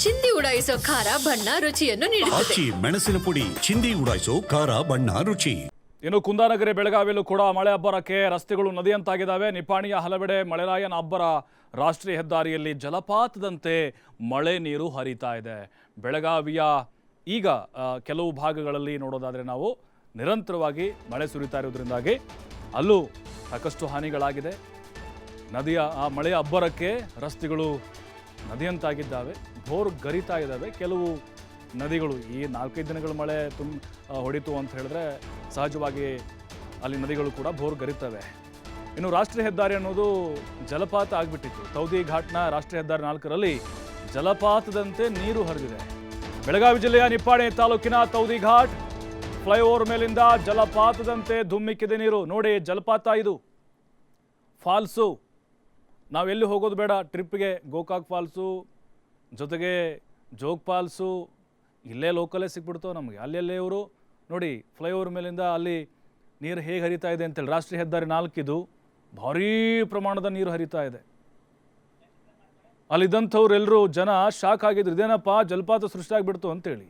ಚಿಂದಿ ಉಡಾಯಿಸೋ ಖಾರ ಬಣ್ಣ ರುಚಿಯನ್ನು ನೀಡುತ್ತದೆ. ಮೆಣಸಿನ ಪುಡಿ ಚಿಂದಿ ಉಡಾಯಿಸೋ ಖಾರ ಬಣ್ಣ ರುಚಿ. ಇನ್ನು ಕುಂದಾನಗರಿ ಬೆಳಗಾವಿಯಲ್ಲೂ ಕೂಡ ಮಳೆ ಅಬ್ಬರಕ್ಕೆ ರಸ್ತೆಗಳು ನದಿಯಂತಾಗಿದ್ದಾವೆ. ನಿಪಾಣಿಯ ಹಲವೆಡೆ ಮಳೆರಾಯನ ಅಬ್ಬರ. ರಾಷ್ಟ್ರೀಯ ಹೆದ್ದಾರಿಯಲ್ಲಿ ಜಲಪಾತದಂತೆ ಮಳೆ ನೀರು ಹರಿತಾ ಇದೆ. ಬೆಳಗಾವಿಯ ಈಗ ಕೆಲವು ಭಾಗಗಳಲ್ಲಿ ನೋಡೋದಾದರೆ ನಾವು ನಿರಂತರವಾಗಿ ಮಳೆ ಸುರಿತಾ ಇರೋದ್ರಿಂದಾಗಿ ಅಲ್ಲೂ ಸಾಕಷ್ಟು ಹಾನಿಗಳಾಗಿದೆ. ನದಿಯ ಆ ಮಳೆಯ ಅಬ್ಬರಕ್ಕೆ ರಸ್ತೆಗಳು ನದಿಯಂತಾಗಿದ್ದಾವೆ, ಬೋರ್ ಗರಿತಾ ಇದ್ದಾವೆ. ಕೆಲವು ನದಿಗಳು ಈ 4-5 ದಿನಗಳ ಮಳೆ ಹೊಡಿತು ಅಂತ ಹೇಳಿದ್ರೆ ಸಹಜವಾಗಿ ಅಲ್ಲಿ ನದಿಗಳು ಕೂಡ ಬೋರ್ ಗರಿತವೆ. ಇನ್ನು ರಾಷ್ಟ್ರೀಯ ಹೆದ್ದಾರಿ ಅನ್ನೋದು ಜಲಪಾತ ಆಗಿಬಿಟ್ಟಿತ್ತು. ತೌದಿ ಘಾಟ್ನ ರಾಷ್ಟ್ರೀಯ ಹೆದ್ದಾರಿ 4ರಲ್ಲಿ ಜಲಪಾತದಂತೆ ನೀರು ಹರಿದಿದೆ. ಬೆಳಗಾವಿ ಜಿಲ್ಲೆಯ ನಿಪ್ಪಾಣಿ ತಾಲೂಕಿನ ತೌದಿ ಘಾಟ್ ಫ್ಲೈಓವರ್ ಮೇಲಿಂದ ಜಲಪಾತದಂತೆ ಧುಮ್ಮಿಕ್ಕಿದೆ ನೀರು. ನೋಡಿ, ಜಲಪಾತ ಇದು, ಫಾಲ್ಸು. ನಾವೆಲ್ಲಿ ಹೋಗೋದು ಬೇಡ ಟ್ರಿಪ್ಗೆ. ಗೋಕಾಕ್ ಫಾಲ್ಸು ಜೊತೆಗೆ ಜೋಗ್ ಫಾಲ್ಸು ಇಲ್ಲೇ ಲೋಕಲೇ ಸಿಕ್ಬಿಡ್ತಾವೆ ನಮಗೆ. ಅಲ್ಲೆಲ್ಲೇ ಇವರು ನೋಡಿ, ಫ್ಲೈಓವರ್ ಮೇಲಿಂದ ಅಲ್ಲಿ ನೀರು ಹೇಗೆ ಹರಿತಾ ಇದೆ ಅಂತೇಳಿ. ರಾಷ್ಟ್ರೀಯ ಹೆದ್ದಾರಿ 4 ಭಾರೀ ಪ್ರಮಾಣದ ನೀರು ಹರಿತಾ ಇದೆ. ಅಲ್ಲಿದ್ದಂಥವ್ರು ಎಲ್ಲರೂ ಜನ ಶಾಕ್ ಆಗಿದ್ರು, ಇದೇನಪ್ಪ ಜಲಪಾತ ಸೃಷ್ಟಿಯಾಗಿಬಿಡ್ತು ಅಂತೇಳಿ.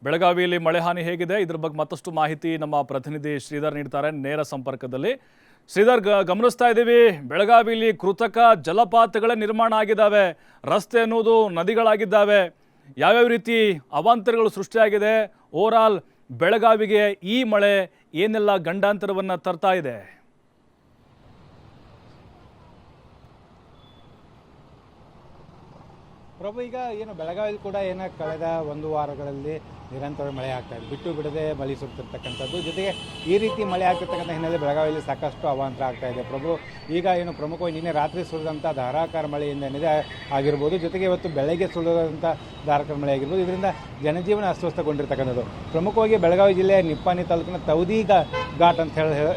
ಬೆಳಗಾವಿಯಲ್ಲಿ ಮಳೆ ಹಾನಿ ಹೇಗಿದೆ, ಇದ್ರ ಬಗ್ಗೆ ಮತ್ತಷ್ಟು ಮಾಹಿತಿ ನಮ್ಮ ಪ್ರತಿನಿಧಿ ಶ್ರೀಧರ್ ನೀಡ್ತಾರೆ ನೇರ ಸಂಪರ್ಕದಲ್ಲಿ. ಶ್ರೀಧರ್, ಗಮನಿಸ್ತಾ ಇದ್ದೀವಿ ಬೆಳಗಾವಿಯಲ್ಲಿ ಕೃತಕ ಜಲಪಾತಗಳೇ ನಿರ್ಮಾಣ ಆಗಿದ್ದಾವೆ. ರಸ್ತೆ ಅನ್ನೋದು ನದಿಗಳಾಗಿದ್ದಾವೆ. ಯಾವ್ಯಾವ ರೀತಿ ಅವಾಂತರಗಳು ಸೃಷ್ಟಿಯಾಗಿದೆ? ಓವರಾಲ್ ಬೆಳಗಾವಿಗೆ ಈ ಮಳೆ ಏನೆಲ್ಲ ಗಂಡಾಂತರವನ್ನು ತರ್ತಾ ಇದೆ? ಪ್ರಭು, ಈಗ ಏನು ಬೆಳಗಾವಿಯಲ್ಲಿ ಕೂಡ ಕಳೆದ 1 ವಾರಗಳಲ್ಲಿ ನಿರಂತರ ಮಳೆ ಆಗ್ತಾ ಇದೆ, ಬಿಟ್ಟು ಬಿಡದೆ ಮಳೆ ಸುರಿತಿರ್ತಕ್ಕಂಥದ್ದು. ಜೊತೆಗೆ ಈ ರೀತಿ ಮಳೆ ಆಗ್ತಿರ್ತಕ್ಕಂಥ ಹಿನ್ನೆಲೆ ಬೆಳಗಾವಿಯಲ್ಲಿ ಸಾಕಷ್ಟು ಅವಾಂತರ ಆಗ್ತಾ ಇದೆ ಪ್ರಭು. ಈಗ ಏನು ಪ್ರಮುಖವಾಗಿ ನಿನ್ನೆ ರಾತ್ರಿ ಸುರಿದಂಥ ಧಾರಾಕಾರ ಮಳೆಯಿಂದ ಏನಿದೆ ಆಗಿರ್ಬೋದು, ಜೊತೆಗೆ ಇವತ್ತು ಬೆಳಗ್ಗೆ ಸುರಿದಂಥ ಧಾರಾಕಾರ ಮಳೆ ಆಗಿರ್ಬೋದು, ಇದರಿಂದ ಜನಜೀವನ ಅಸ್ವಸ್ಥಗೊಂಡಿರ್ತಕ್ಕಂಥದ್ದು. ಪ್ರಮುಖವಾಗಿ ಬೆಳಗಾವಿ ಜಿಲ್ಲೆಯ ನಿಪ್ಪಾಣಿ ತಾಲೂಕಿನ ತೌದಿ ಘಾಟ್ ಅಂತ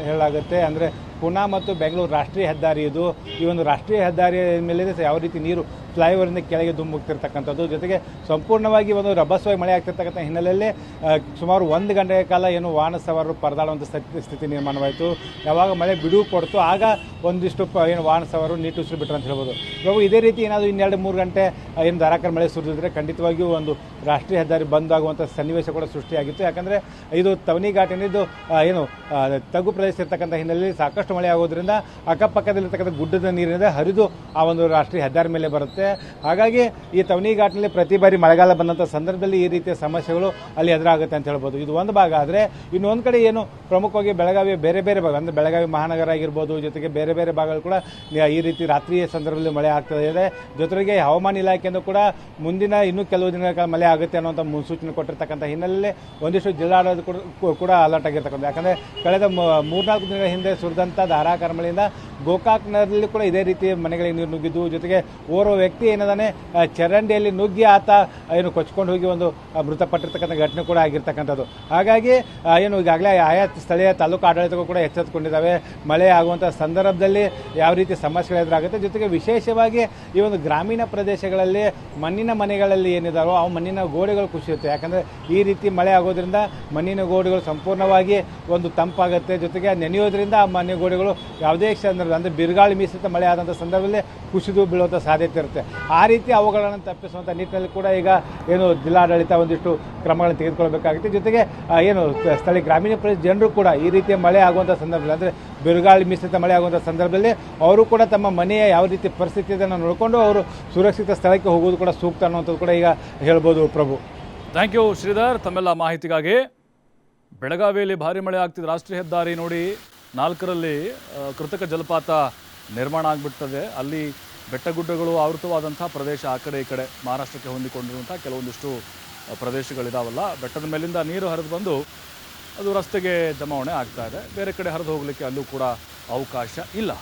ಹೇಳಲಾಗುತ್ತೆ. ಅಂದರೆ ಪುಣೆ ಮತ್ತು ಬೆಂಗಳೂರು ರಾಷ್ಟ್ರೀಯ ಹೆದ್ದಾರಿ ಇದು. ಈ ಒಂದು ರಾಷ್ಟ್ರೀಯ ಹೆದ್ದಾರಿಯ ಮೇಲೆ ಯಾವ ರೀತಿ ನೀರು ಫ್ಲೈಓವರಿಂದ ಕೆಳಗೆ ಧುಮ್ಮುಕ್ತಿರ್ತಕ್ಕಂಥದ್ದು. ಜೊತೆಗೆ ಸಂಪೂರ್ಣವಾಗಿ ಒಂದು ರಭಸವಾಗಿ ಮಳೆ ಆಗ್ತಿರ್ತಕ್ಕಂಥ ಹಿನ್ನೆಲೆಯಲ್ಲಿ ಸುಮಾರು 1 ಗಂಟೆಯ ಕಾಲ ಏನು ವಾಹನ ಸವಾರರು ಪರದಾಡುವಂಥ ಸ್ಥಿತಿ ನಿರ್ಮಾಣವಾಯಿತು. ಯಾವಾಗ ಮಳೆ ಬಿಡುವು ಕೊಡ್ತು ಆಗ ಒಂದಿಷ್ಟು ಏನು ವಾಹನ ಸವಾರರು ನಿಟ್ಟುಸಿರು ಬಿಟ್ಟರು ಅಂತ ಹೇಳ್ಬೋದು. ಪ್ರಭು, ಇದೇ ರೀತಿ ಏನಾದರೂ 2-3 ಗಂಟೆ ಏನು ಧಾರಾಕಾರ ಮಳೆ ಸುರಿದಿದ್ರೆ ಖಂಡಿತವಾಗಿಯೂ ಒಂದು ರಾಷ್ಟ್ರೀಯ ಹೆದ್ದಾರಿ ಬಂದ್ ಆಗುವಂಥ ಸನ್ನಿವೇಶ ಕೂಡ ಸೃಷ್ಟಿಯಾಗಿತ್ತು. ಯಾಕಂದರೆ ಇದು ತವನಿ ಘಾಟ್ ಏನಿದ್ದು ಏನು ತಗ್ಗು ಪ್ರದೇಶ ಇರ್ತಕ್ಕಂಥ ಹಿನ್ನೆಲೆಯಲ್ಲಿ ಸಾಕಷ್ಟು ಮಳೆ ಆಗೋದ್ರಿಂದ ಅಕ್ಕಪಕ್ಕದಲ್ಲಿರ್ತಕ್ಕಂಥ ಗುಡ್ಡದ ನೀರಿನಿಂದ ಹರಿದು ಆ ಒಂದು ರಾಷ್ಟ್ರೀಯ ಹೆದ್ದಾರಿ ಮೇಲೆ ಬರುತ್ತೆ. ಹಾಗಾಗಿ ಈ ತವನಿ ಘಾಟ್ನಲ್ಲಿ ಪ್ರತಿ ಬಾರಿ ಮಳೆಗಾಲ ಬಂದಂಥ ಸಂದರ್ಭದಲ್ಲಿ ಈ ರೀತಿಯ ಸಮಸ್ಯೆಗಳು ಅಲ್ಲಿ ಎದುರಾಗುತ್ತೆ ಅಂತ ಹೇಳ್ಬೋದು. ಇದು ಒಂದು ಭಾಗ. ಆದರೆ ಇನ್ನೊಂದು ಕಡೆ ಏನು ಪ್ರಮುಖವಾಗಿ ಬೆಳಗಾವಿಯ ಬೇರೆ ಬೇರೆ ಭಾಗ ಅಂದರೆ ಬೆಳಗಾವಿ ಮಹಾನಗರ ಆಗಿರ್ಬೋದು, ಜೊತೆಗೆ ಬೇರೆ ಬೇರೆ ಭಾಗಗಳು ಕೂಡ ಈ ರೀತಿ ರಾತ್ರಿಯ ಸಂದರ್ಭದಲ್ಲಿ ಮಳೆ ಆಗ್ತಾ ಇದೆ. ಜೊತೆಗೆ ಹವಾಮಾನ ಇಲಾಖೆಯಿಂದ ಕೂಡ ಮುಂದಿನ ಇನ್ನೂ ಕೆಲವು ದಿನಗಳ ಕಾಲ ಮಳೆ ಆಗುತ್ತೆ ಅನ್ನೋಂಥ ಮುನ್ಸೂಚನೆ ಕೊಟ್ಟಿರ್ತಕ್ಕಂಥ ಹಿನ್ನೆಲೆಯಲ್ಲಿ ಒಂದಿಷ್ಟು ಜಿಲ್ಲಾಡಳಿತ ಕೂಡ ಅಲರ್ಟ್ ಆಗಿರ್ತಕ್ಕಂಥ. ಯಾಕಂದರೆ ಕಳೆದ 3-4 ದಿನಗಳ ಹಿಂದೆ ಸುರಿದಂಥ ಧಾರಾಕಾರ ಮಳೆಯಿಂದ ಗೋಕಾಕ್ನಲ್ಲಿ ಕೂಡ ಇದೇ ರೀತಿ ಮನೆಗಳಿಗೆ ನೀರು ನುಗ್ಗಿದ್ದು, ಜೊತೆಗೆ ಓರ್ವ ವ್ಯಕ್ತಿ ಏನದಾನೆ ಚರಂಡಿಯಲ್ಲಿ ನುಗ್ಗಿ ಆತ ಏನು ಕೊಚ್ಕೊಂಡು ಹೋಗಿ ಒಂದು ಮೃತಪಟ್ಟಿರ್ತಕ್ಕಂಥ ಘಟನೆ ಕೂಡ ಆಗಿರ್ತಕ್ಕಂಥದ್ದು. ಹಾಗಾಗಿ ಏನು ಈಗಾಗಲೇ ಆಯಾ ಸ್ಥಳೀಯ ತಾಲೂಕು ಆಡಳಿತಗಳು ಕೂಡ ಎಚ್ಚೆತ್ತುಕೊಂಡಿದ್ದಾವೆ. ಮಳೆ ಆಗುವಂಥ ಸಂದರ್ಭದಲ್ಲಿ ಯಾವ ರೀತಿ ಸಮಸ್ಯೆಗಳು ಎದುರಾಗುತ್ತೆ. ಜೊತೆಗೆ ವಿಶೇಷವಾಗಿ ಈ ಒಂದು ಗ್ರಾಮೀಣ ಪ್ರದೇಶಗಳಲ್ಲಿ ಮಣ್ಣಿನ ಮನೆಗಳಲ್ಲಿ ಏನಿದಾರೋ ಆ ಮಣ್ಣಿನ ಗೋಡೆಗಳು ಕುಸಿಯುತ್ತೆ. ಯಾಕಂದರೆ ಈ ರೀತಿ ಮಳೆ ಆಗೋದ್ರಿಂದ ಮಣ್ಣಿನ ಗೋಡೆಗಳು ಸಂಪೂರ್ಣವಾಗಿ ಒಂದು ತಂಪಾಗುತ್ತೆ. ಜೊತೆಗೆ ನೆನೆಯೋದ್ರಿಂದ ಆ ಮನೆ ಗೋಡೆಗಳು ಯಾವುದೇ ಸಂದರ್ಭ ಅಂದರೆ ಬಿರುಗಾಳಿ ಮೀಸಿದ ಮಳೆ ಆದಂಥ ಸಂದರ್ಭದಲ್ಲಿ ಕುಸಿದು ಬೀಳುವಂಥ ಸಾಧ್ಯತೆ ಇರುತ್ತೆ. ಆ ರೀತಿ ಅವುಗಳನ್ನು ತಪ್ಪಿಸುವಂಥ ನಿಟ್ಟಿನಲ್ಲಿ ಕೂಡ ಈಗ ಏನು ಜಿಲ್ಲಾಡಳಿತ ಒಂದಿಷ್ಟು ಕ್ರಮಗಳನ್ನು ತೆಗೆದುಕೊಳ್ಬೇಕಾಗುತ್ತೆ. ಜೊತೆಗೆ ಏನು ಸ್ಥಳೀಯ ಗ್ರಾಮೀಣ ಪ್ರದೇಶ ಜನರು ಕೂಡ ಈ ರೀತಿಯ ಮಳೆ ಆಗುವಂಥ ಸಂದರ್ಭದಲ್ಲಿ ಅಂದರೆ ಬಿರುಗಾಳಿ ಮಿಶ್ರಿತ ಮಳೆ ಆಗುವಂಥ ಸಂದರ್ಭದಲ್ಲಿ ಅವರು ಕೂಡ ತಮ್ಮ ಮನೆಯ ಯಾವ ರೀತಿ ಪರಿಸ್ಥಿತಿ ಇದನ್ನು ನೋಡಿಕೊಂಡು ಅವರು ಸುರಕ್ಷಿತ ಸ್ಥಳಕ್ಕೆ ಹೋಗೋದು ಕೂಡ ಸೂಕ್ತ ಅನ್ನುವಂಥದ್ದು ಕೂಡ ಈಗ ಹೇಳ್ಬೋದು ಪ್ರಭು. ಥ್ಯಾಂಕ್ ಯು ಶ್ರೀಧರ್ ತಮ್ಮೆಲ್ಲ ಮಾಹಿತಿಗಾಗಿ. ಬೆಳಗಾವಿಯಲ್ಲಿ ಭಾರಿ ಮಳೆ ಆಗ್ತಿದೆ. ರಾಷ್ಟ್ರೀಯ ಹೆದ್ದಾರಿ ನೋಡಿ 4ರಲ್ಲಿ ಕೃತಕ ಜಲಪಾತ ನಿರ್ಮಾಣ ಆಗಿಬಿಡ್ತದೆ. ಅಲ್ಲಿ ಬೆಟ್ಟಗುಡ್ಡಗಳು ಆವೃತವಾದಂಥ ಪ್ರದೇಶ, ಆ ಕಡೆ ಈ ಕಡೆ ಮಹಾರಾಷ್ಟ್ರಕ್ಕೆ ಹೊಂದಿಕೊಂಡಿರುವಂಥ ಕೆಲವೊಂದಿಷ್ಟು ಪ್ರದೇಶಗಳಿದಾವಲ್ಲ, ಬೆಟ್ಟದ ಮೇಲಿಂದ ನೀರು ಹರಿದು ಬಂದು ಅದು ರಸ್ತೆಗೆ ಜಮಾವಣೆ ಆಗ್ತಾ ಇದೆ. ಬೇರೆ ಕಡೆ ಹರಿದು ಹೋಗಲಿಕ್ಕೆ ಅಲ್ಲೂ ಕೂಡ ಅವಕಾಶ ಇಲ್ಲ.